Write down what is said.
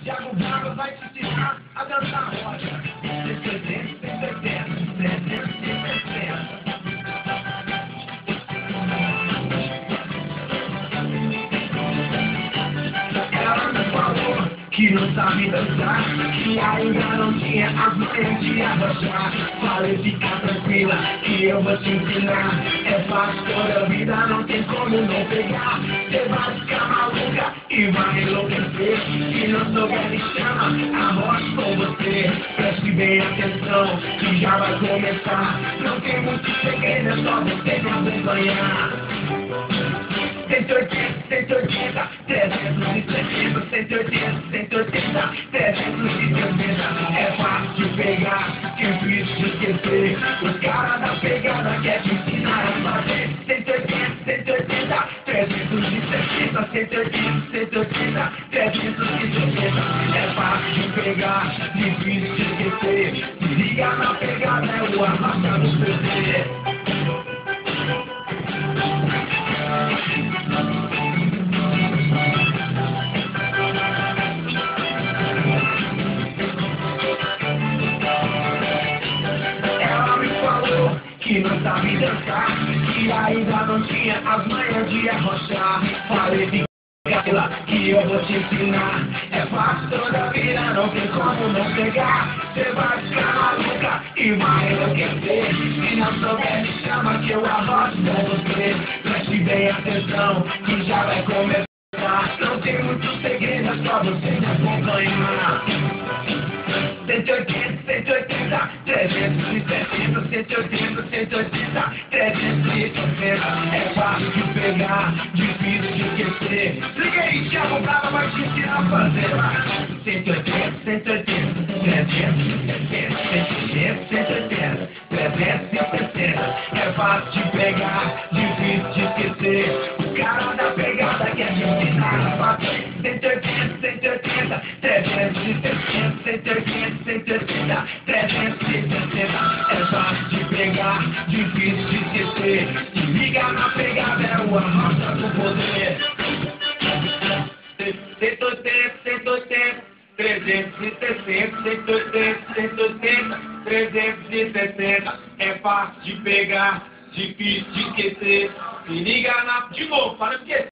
Thiago Brava vai te ensinar a dançar roda. 180, 180, 360. Ela me falou que não sabe dançar, que ainda não tinha as manhas de arrochar. Falei, fica tranquila, que eu vou te ensinar. É fácil toda a vida, não tem como não pegar. Você vai ficar maluca e vai enlouquecer. Se não souber, me chama, arrocha com você. Preste bem atenção, que já vai começar. Não tem muito segredo, é só você me acompanhar. 180, 180, 360, 180, 180, 360. É fácil de pegar, difícil de esquecer. Os caras da pegada quer te ensinar a fazer. 180, 180, 360, 180, 180, 360. É fácil de pegar, difícil de esquecer. Se liga na pegada, é o arrasta do CD. Que não sabe dançar, que ainda não tinha as manhas de arrochar. Falei, fica lá, que eu vou te ensinar. É fácil toda a vida, não tem como não pegar. Você vai ficar maluca e vai enlouquecer. Se não souber, me chama que eu arrocho com você. Preste bem atenção, que já vai começar. Não tem muito segredo, é só você me acompanhar. 180, 180, 360, 180, 180, 360. É fácil de pegar, difícil de esquecer. Liga aí, Thiago Brava vai te ensinar a fazer. 180, 180, 360, 180, 360. É fácil de pegar, difícil de esquecer. O cara da pegada quer te ensinar a fazer. 180, 180, 360, 180, 180, 360. É fácil de pegar, difícil de esquecer. Se liga na pegada, é o arrocha com poder. 180, 180, 360, 180, 180, 360. É fácil de pegar, difícil de esquecer. Se liga na... De novo, para esquecer.